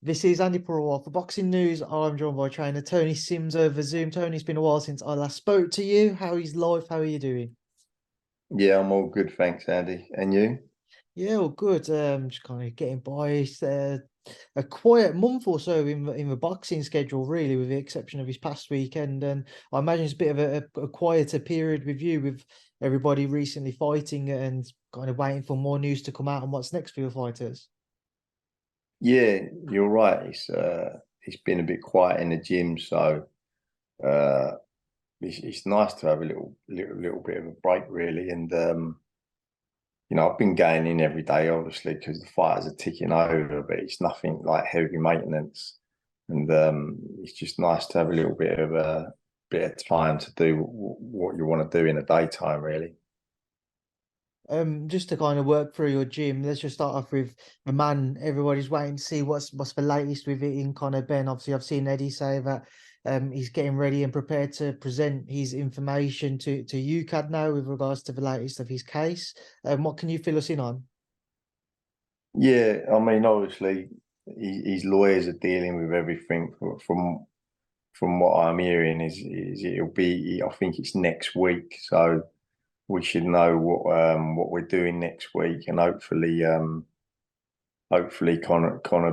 This is Andi Purewal for Boxing News. I'm joined by trainer Tony Sims over Zoom. Tony, it's been a while since I last spoke to you. How is life? How are you doing? Yeah, I'm all good, thanks, Andy. And you? Yeah, all good. Just kind of getting by. It's a quiet month or so in the boxing schedule, really, with the exception of his past weekend. And I imagine it's a bit of a quieter period with you, with everybody recently fighting and kind of waiting for more news to come out on what's next for your fighters. Yeah, you're right. It's been a bit quiet in the gym, so uh, it's nice to have a little bit of a break, really. And I've been going in every day, obviously, because the fighters are ticking over, but it's nothing like heavy maintenance. And it's just nice to have a little bit of time to do what you want to do in the daytime, really. Just to kind of work through your gym, let's just start off with the man everybody's waiting to see what's the latest with it in Conor Benn. Obviously, I've seen Eddie say that he's getting ready and prepared to present his information to UKAD now with regards to the latest of his case. What can you fill us in on? Yeah, I mean, obviously, his lawyers are dealing with everything from what I'm hearing is it'll be, I think it's next week, so we should know what we're doing next week, and hopefully Connor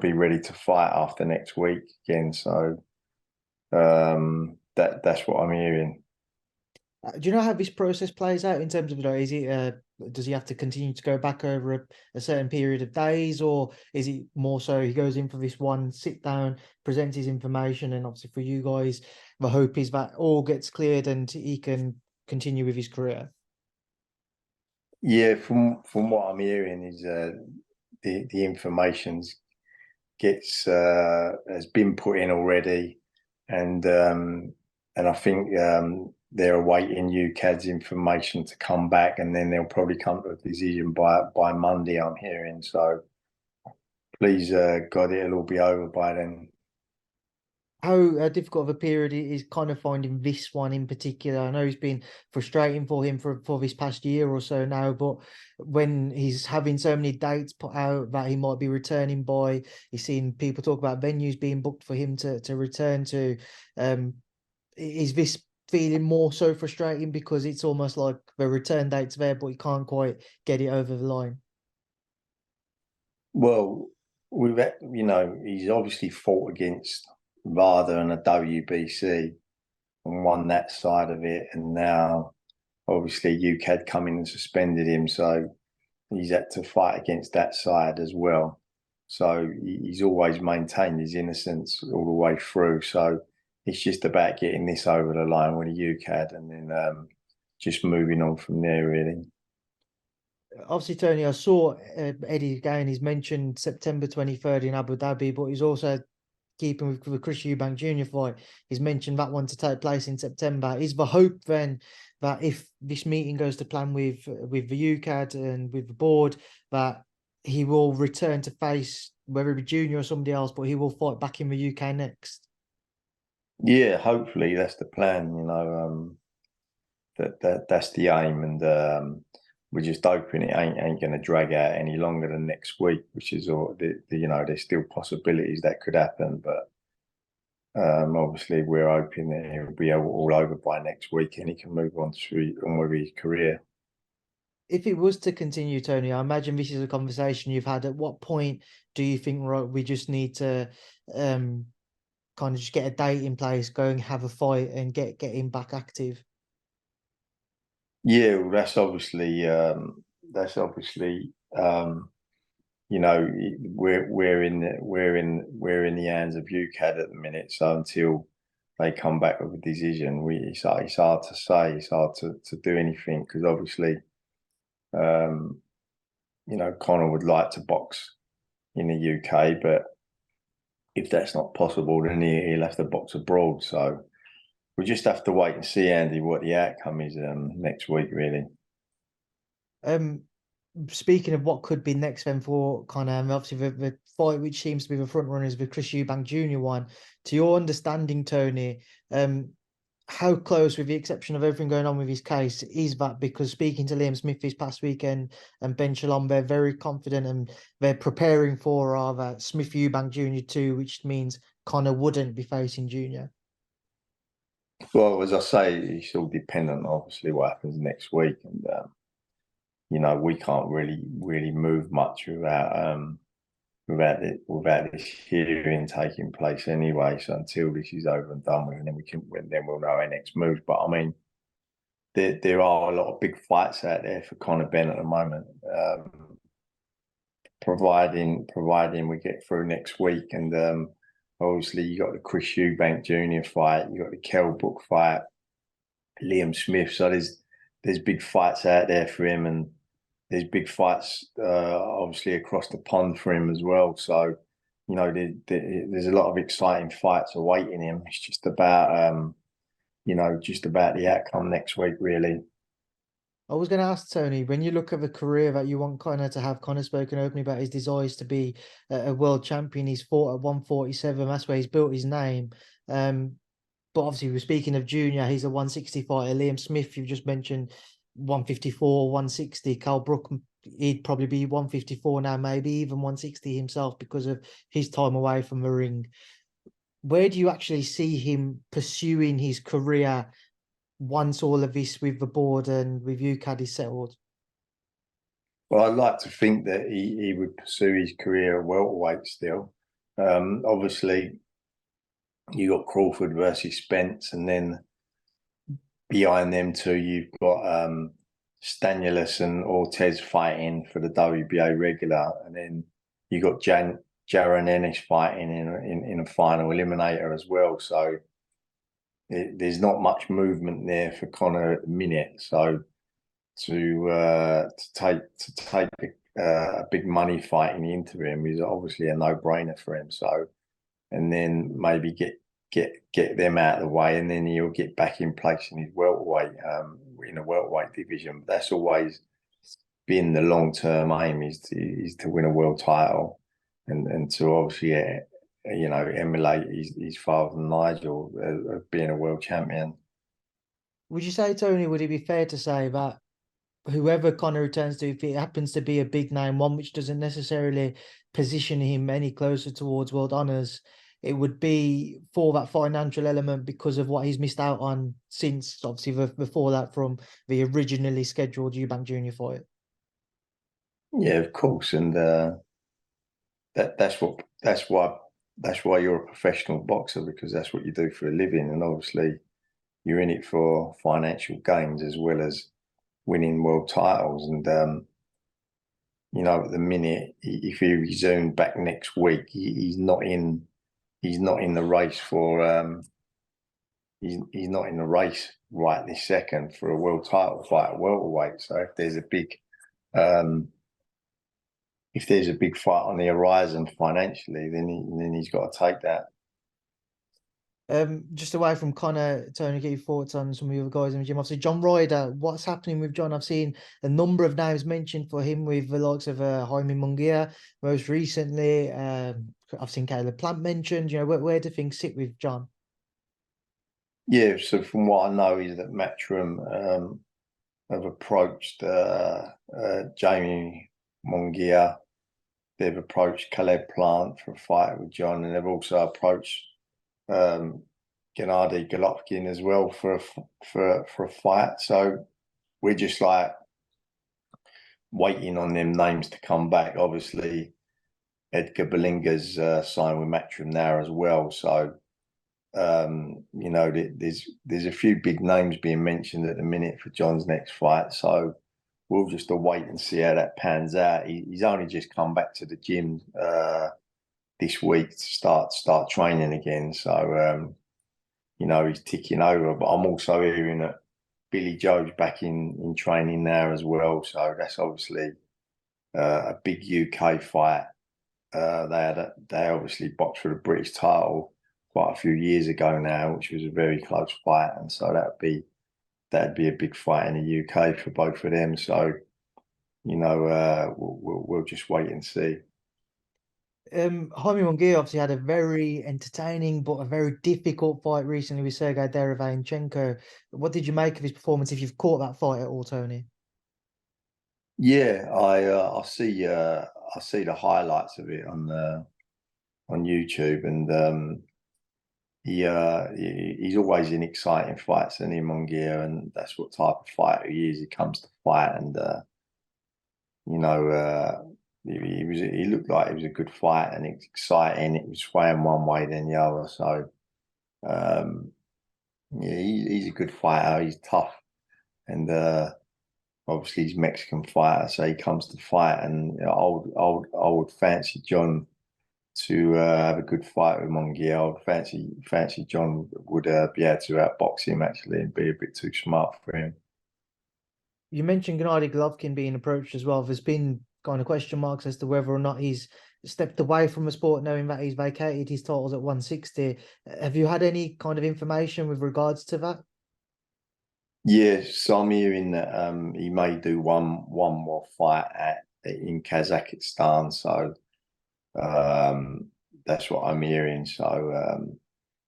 be ready to fight after next week again. So that's what I'm hearing. Do you know how this process plays out in terms of, is it does he have to continue to go back over a certain period of days, or is it more so he goes in for this one sit down, presents his information, and obviously for you guys, the hope is that all gets cleared and he can continue with his career? Yeah, from what I'm hearing is the information gets has been put in already, and I think they're awaiting UKAD's information to come back, and then they'll probably come to a decision by Monday, I'm hearing. So please, God, it'll all be over by then. How difficult of a period it is kind of finding this one in particular? I know it's been frustrating for him for this past year or so now, but when he's having so many dates put out that he might be returning by, he's seen people talk about venues being booked for him to return to. Um, is this feeling more so frustrating because it's almost like the return date's there, but he can't quite get it over the line? Well, he's obviously fought against RADA and a WBC and won that side of it, and now obviously UKAD come in and suspended him, so he's had to fight against that side as well. So he's always maintained his innocence all the way through. So it's just about getting this over the line with the UKAD, and then just moving on from there, really. Obviously, Tony, I saw Eddie again. He's mentioned September 23rd in Abu Dhabi, but he's also keeping with the Chris Eubank Jr. fight. He's mentioned that one to take place in September. Is the hope then that if this meeting goes to plan with the UKAD and with the board, that he will return to face whether it be Junior or somebody else, but he will fight back in the UK next? Yeah, hopefully that's the plan. That's the aim, and we're just hoping it ain't going to drag out any longer than next week, which is all. There's still possibilities that could happen, but obviously we're hoping that it'll be all over by next week, and he can move on with his career. If it was to continue, Tony, I imagine this is a conversation you've had. At what point do you think, right, we just need to kind of just get a date in place, go and have a fight and get him back active? Yeah, well, that's obviously you know we're in the hands of UKAD at the minute. So until they come back with a decision, it's hard to say. It's hard to do anything because obviously um, Conor would like to box in the UK, but if that's not possible, then he'll have to box abroad. So we just have to wait and see, Andy, what the outcome is next week, really. Um, Speaking of what could be next then for Conor, obviously the fight which seems to be the front runner is the Chris Eubank Jr. one. To your understanding, Tony, how close, with the exception of everything going on with his case, is that? Because speaking to Liam Smith this past weekend and Ben Shalom, they're very confident and they're preparing for rather Smith Eubank Jr. too, which means Conor wouldn't be facing Junior. Well, as I say, it's all dependent, obviously, what happens next week, and you know, we can't really move much without this hearing taking place anyway. So until this is over and done with, and then we'll know our next move. But I mean, there are a lot of big fights out there for Conor Benn at the moment. Providing we get through next week, and obviously you got the Chris Eubank Jr. fight, you got the Kell Brook fight, Liam Smith. So there's big fights out there for him, and there's big fights obviously across the pond for him as well. So you know, there's a lot of exciting fights awaiting him. It's just about you know, just about the outcome next week, really. I was going to ask Tony, when you look at the career that you want Conor to have, Conor spoken openly about his desires to be a world champion. He's fought at 147. That's where he's built his name. But obviously, we're speaking of Junior. He's a 160 fighter. Liam Smith, you've just mentioned 154, 160. Kell Brook, he'd probably be 154 now, maybe even 160 himself because of his time away from the ring. Where do you actually see him pursuing his career once all of this with the board and with UKAD is settled? Well, I'd like to think that he would pursue his career at welterweight still. Obviously, you got Crawford versus Spence, and then behind them two, you've got Stanulus and Ortez fighting for the WBA regular, and then you got Jaron Ennis fighting in a final eliminator as well. So there's not much movement there for Conor at the minute. So to take a big money fight in the interim is obviously a no-brainer for him. So, and then maybe get them out of the way, and then he'll get back in place in his welterweight in the welterweight division. That's always been the long-term aim, is to win a world title, and to obviously you know, emulate his father Nigel of being a world champion. Would you say, Tony, would it be fair to say that whoever Conor returns to, if it happens to be a big name, one which doesn't necessarily position him any closer towards world honours, it would be for that financial element because of what he's missed out on since, obviously, the fallout from the originally scheduled Eubank Jr. fight? Yeah, of course, and that's why you're a professional boxer, because that's what you do for a living, and obviously you're in it for financial gains as well as winning world titles. And you know, at the minute, if he resumed back next week, he's not in the race for he's not in the race right this second for a world title fight at welterweight. So if there's a big fight on the horizon financially, then he's got to take that. Just away from Conor, Tony, get your thoughts on some of the other guys in the gym. Obviously, John Ryder, what's happening with John? I've seen a number of names mentioned for him with the likes of Jaime Munguia most recently. I've seen Caleb Plant mentioned. You know, where do things sit with John? Yeah, so from what I know is that Matchroom have approached Jaime Munguia. They've approached Caleb Plant for a fight with John, and they've also approached Gennady Golovkin as well for a fight. So we're just like waiting on them names to come back. Obviously, Edgar Berlinga's signed with Matchroom now as well. So you know, there's a few big names being mentioned at the minute for John's next fight. So we'll just wait and see how that pans out. He's only just come back to the gym this week to start training again. So you know, he's ticking over. But I'm also hearing that Billy Joe's back in training now as well. So that's obviously a big UK fight. They obviously boxed for the British title quite a few years ago now, which was a very close fight, and so that'd be a big fight in the UK for both of them. So, you know, we'll just wait and see. Jaime Munguia obviously had a very entertaining but a very difficult fight recently with Sergey Derevyanchenko. What did you make of his performance? If you've caught that fight at all, Tony? Yeah, I see the highlights of it on YouTube, and he's always in exciting fights, and Munguia, and that's what type of fighter he is. He comes to fight, and you know, he looked like he was a good fight, and it's exciting. It was swaying one way then the other. So yeah, he's a good fighter. He's tough, and obviously he's a Mexican fighter, so he comes to fight. And I would fancy John to have a good fight with Munguia. I would fancy John would be able to outbox him actually and be a bit too smart for him. You mentioned Gennady Golovkin being approached as well. There's been kind of question marks as to whether or not he's stepped away from the sport, knowing that he's vacated his titles at 160. Have you had any kind of information with regards to that? Yeah, so I'm hearing that he may do one more fight in Kazakhstan. So that's what I'm hearing. So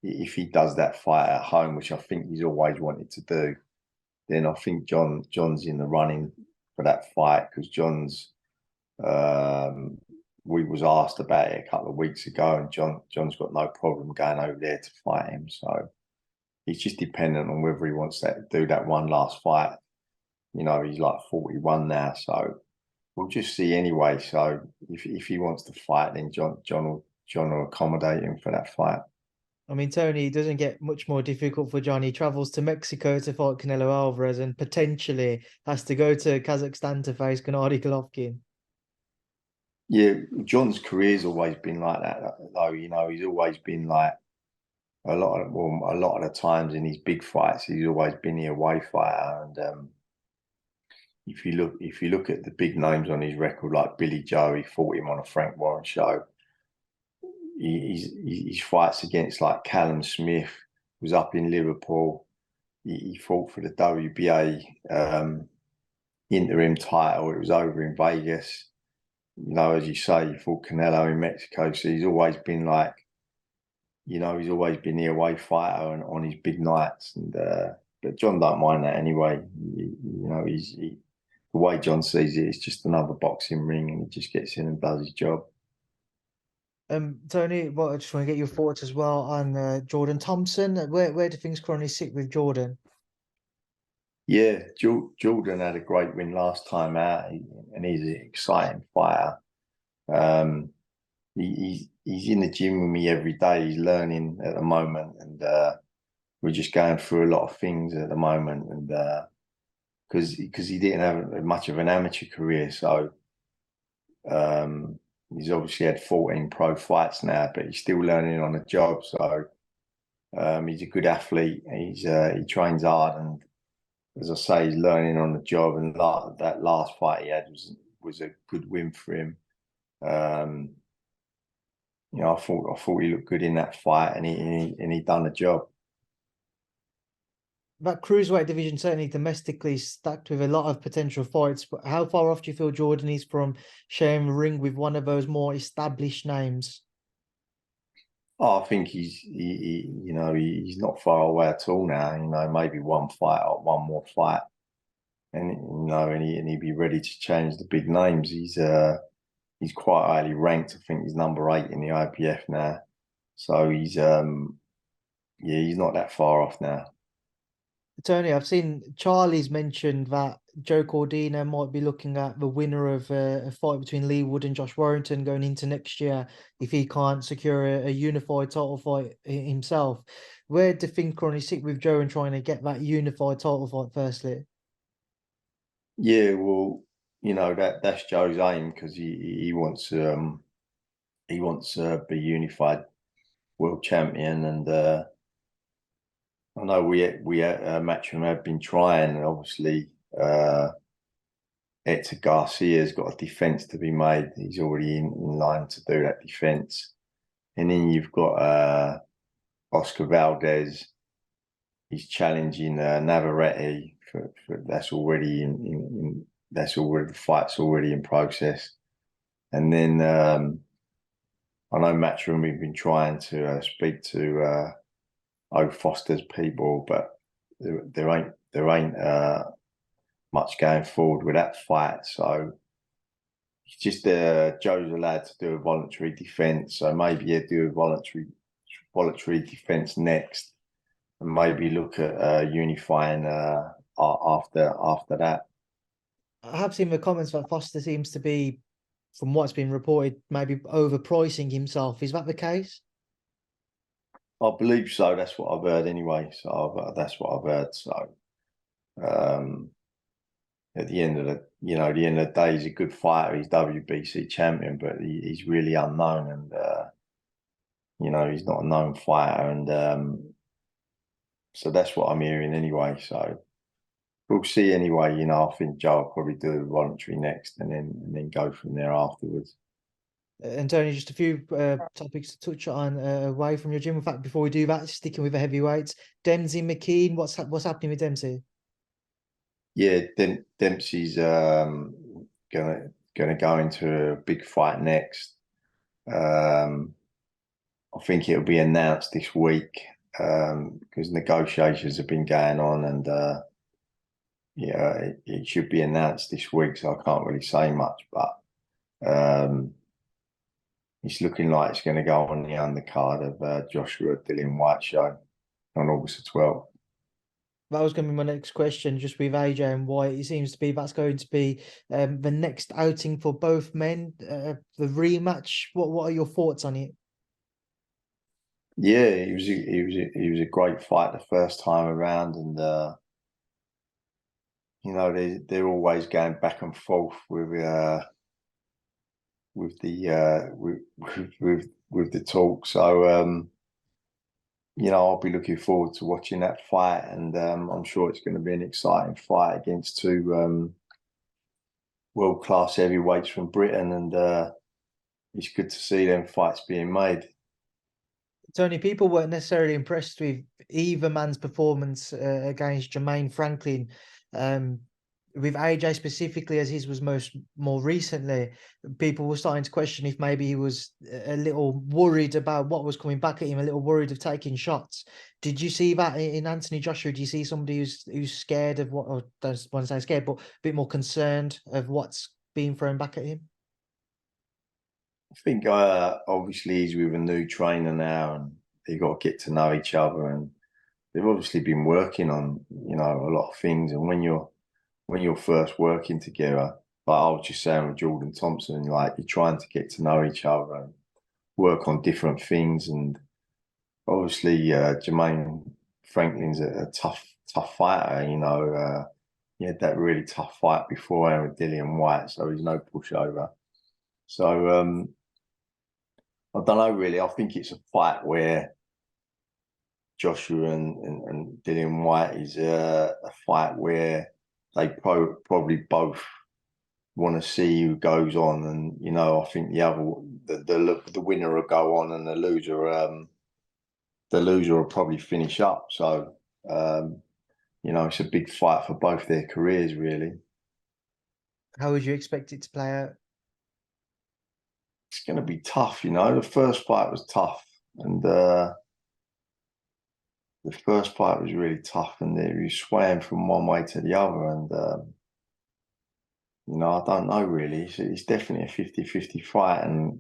if he does that fight at home, which I think he's always wanted to do, then I think John's in the running for that fight, because we was asked about it a couple of weeks ago, and John's got no problem going over there to fight him. So he's just dependent on whether he wants to do that one last fight. You know, he's like 41 now, so we'll just see anyway. So if he wants to fight, then John will accommodate him for that fight. I mean, Tony, it doesn't get much more difficult for John. He travels to Mexico to fight Canelo Alvarez and potentially has to go to Kazakhstan to face Gennady Golovkin. Yeah, John's career's always been like that, though. You know, he's always been like a lot of the times in his big fights, he's always been the away fighter. And if you look at the big names on his record, like Billy Joe, he fought him on a Frank Warren show. His fights against like Callum Smith was up in Liverpool. He fought for the WBA interim title. It was over in Vegas. You know, as you say, he fought Canelo in Mexico. So he's always been like, you know, he's always been the away fighter on his big nights. And but John don't mind that anyway. You know, the way John sees it, it's just another boxing ring, and he just gets in and does his job. Tony, well, I just want to get your thoughts as well on Jordan Thompson. Where do things currently sit with Jordan? Yeah, Jordan had a great win last time out, and he's an exciting fighter. He's in the gym with me every day. He's learning at the moment, and we're just going through a lot of things at the moment. And because he didn't have much of an amateur career, so he's obviously had 14 pro fights now, but he's still learning on the job. So he's a good athlete. He trains hard, and as I say, he's learning on the job. And that last fight he had was a good win for him. You know, I thought he looked good in that fight, and he done the job. That cruiserweight division certainly domestically stacked with a lot of potential fights. But how far off do you feel Jordan is from sharing the ring with one of those more established names? Oh, I think you know, he's not far away at all now. You know, maybe one more fight, and you know, and he'd be ready to change the big names. He's quite highly ranked. I think he's number 8 in the IPF now, so he's not that far off now. Tony, I've seen Charlie's mentioned that Joe Cordina might be looking at the winner of a fight between Lee Wood and Josh Warrington going into next year if he can't secure a unified title fight himself. Where do things currently sit with Joe and trying to get that unified title fight firstly? Yeah, well, you know, that's Joe's aim, because he wants to be unified world champion. And I know we Matchroom have been trying, and obviously Hector Garcia's got a defence to be made. He's already in line to do that defence. And then you've got Oscar Valdez. He's challenging Navarrete for that's already the fight's already in process. And then I know Matchroom, we've been trying to speak to Foster's people, but there ain't much going forward with that fight. So it's just Joe's allowed to do a voluntary defence, so maybe he'll do a voluntary defence next, and maybe look at unifying after that. I have seen the comments that Foster seems to be, from what's been reported, maybe overpricing himself. Is that the case? I believe so. That's what I've heard anyway. So that's what I've heard. So at the end of the day, he's a good fighter. He's WBC champion, but he's really unknown, and he's not a known fighter, and so that's what I'm hearing anyway. So we'll see anyway. I think Joe will probably do a voluntary next, and then go from there afterwards. And Tony, just a few topics to touch on away from your gym. In fact, before we do that, sticking with the heavyweights, Demsey McKean, what's happening with Demsey? Yeah, Dempsey's gonna go into a big fight next. I think it'll be announced this week because negotiations have been going on, and it should be announced this week. So I can't really say much, but it's looking like it's going to go on the undercard of Joshua-Whyte show on August the 12th. That was going to be my next question, just with AJ and White. It seems to be that's going to be the next outing for both men, the rematch. What are your thoughts on it? Yeah, he was a great fight the first time around, and they're always going back and forth with the talk. So I'll be looking forward to watching that fight, and I'm sure it's going to be an exciting fight against two world-class heavyweights from Britain, and it's good to see them fights being made. Tony, people weren't necessarily impressed with either man's performance against Jermaine Franklin. With AJ specifically, as his was more recently, people were starting to question if maybe he was a little worried about what was coming back at him, a little worried of taking shots. Did you see that in Anthony Joshua? Do you see somebody who's scared of what, or don't want to say scared, but a bit more concerned of what's being thrown back at him? I think obviously he's with a new trainer now, and they've got to get to know each other, and they've obviously been working on a lot of things. And when you're first working together, like I was just saying with Jordan Thompson, like you're trying to get to know each other and work on different things. And obviously Jermaine Franklin's a tough fighter. He had that really tough fight beforehand with Dillian Whyte, so he's no pushover. So I don't know really. I think it's a fight where Joshua and Dillian Whyte is a fight where they probably both want to see who goes on, and I think the winner will go on, and the loser will probably finish up. So it's a big fight for both their careers, really. How would you expect it to play out? It's going to be tough. The first fight was tough, and the first fight was really tough, and he swam from one way to the other, and I don't know really. It's definitely a 50-50 fight, and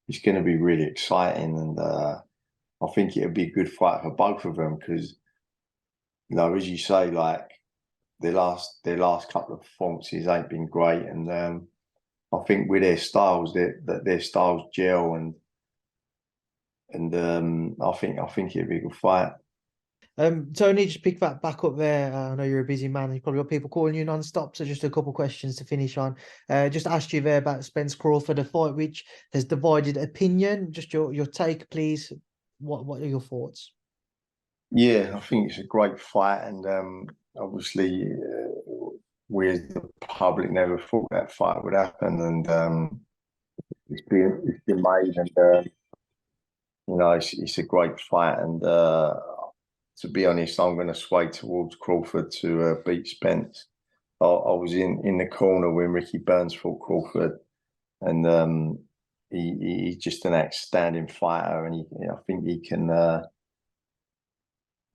it's going to be really exciting, and I think it'll be a good fight for both of them because, as you say, like their last couple of performances ain't been great, and I think with their styles, their styles gel, and I think it'll be a good fight. Tony, just pick that back up there. I know you're a busy man. You've probably got people calling you non-stop, so just a couple of questions to finish on. Just asked you there about Spence-Crawford, a fight which has divided opinion. Just your take, please. What are your thoughts? Yeah, I think it's a great fight, and obviously we as the public never thought that fight would happen, and it's been made, and it's a great fight, and to be honest, I'm going to sway towards Crawford to beat Spence. I was in the corner when Ricky Burns fought Crawford, and he's just an outstanding fighter, and I think he can. I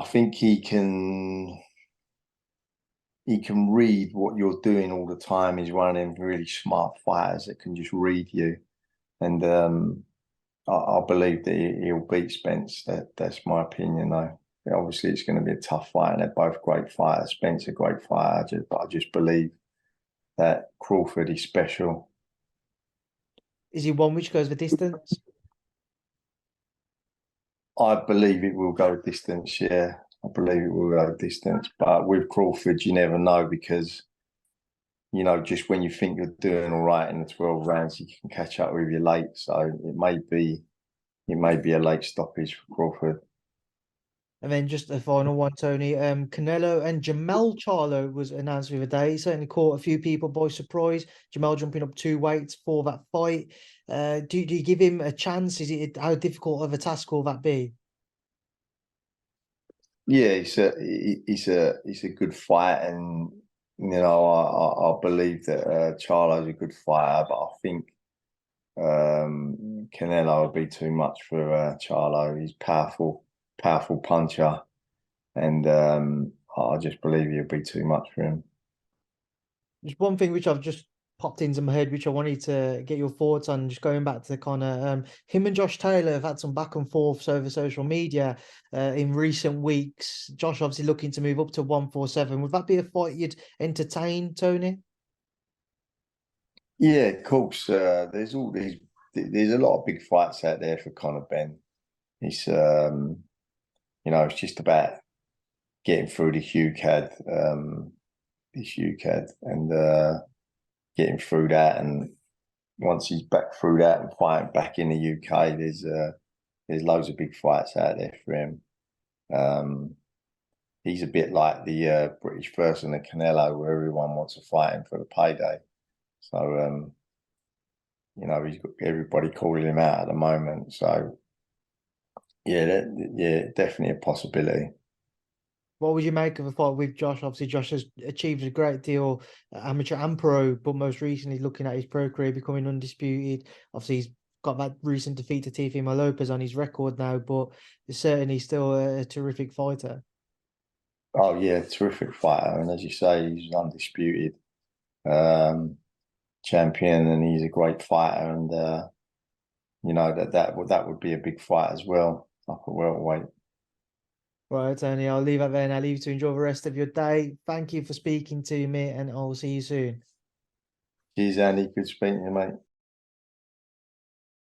think he can. He can read what you're doing all the time. He's one of them really smart fighters that can just read you, and I believe that he'll beat Spence. That's my opinion, though. Obviously, it's going to be a tough fight, and they're both great fighters. Spence a great fighter, but I just believe that Crawford is special. Is he one which goes the distance? I believe it will go distance, yeah. I believe it will go distance. But with Crawford, you never know, because, just when you think you're doing all right in the 12 rounds, he can catch up with you late. So it may be a late stoppage for Crawford. And then just a final one, Tony. Canelo and Canelo-Charlo was announced the other day. It certainly caught a few people by surprise. Canelo jumping up 2 weights for that fight. Do you give him a chance? How difficult of a task will that be? Yeah, he's a good fight, and I believe that Charlo's a good fighter, but I think Canelo would be too much for Charlo. He's powerful puncher, and I just believe he'll be too much for him. There's one thing which I've just popped into my head, which I wanted to get your thoughts on, just going back to Conor. Him and Josh Taylor have had some back and forths over social media in recent weeks. Josh obviously looking to move up to 147. Would that be a fight you'd entertain, Tony? Yeah, of course. There's a lot of big fights out there for Conor Benn. It's it's just about getting through the UKAD, this UKAD, and getting through that. And once he's back through that and fighting back in the UK, there's loads of big fights out there for him. He's a bit like the British version of Canelo, where everyone wants to fight him for the payday. So he's got everybody calling him out at the moment. So yeah, definitely a possibility. What would you make of a fight with Josh? Obviously, Josh has achieved a great deal, amateur and pro, but most recently looking at his pro career, becoming undisputed. Obviously, he's got that recent defeat to Teofimo Lopez on his record now, but he's certainly still a terrific fighter. Oh yeah, terrific fighter, and as you say, he's undisputed champion, and he's a great fighter, and that would be a big fight as well, up at welterweight. Right, Tony, I'll leave it there and I'll leave you to enjoy the rest of your day. Thank you for speaking to me, and I'll see you soon. Cheers, Andy. Good speaking to you, mate.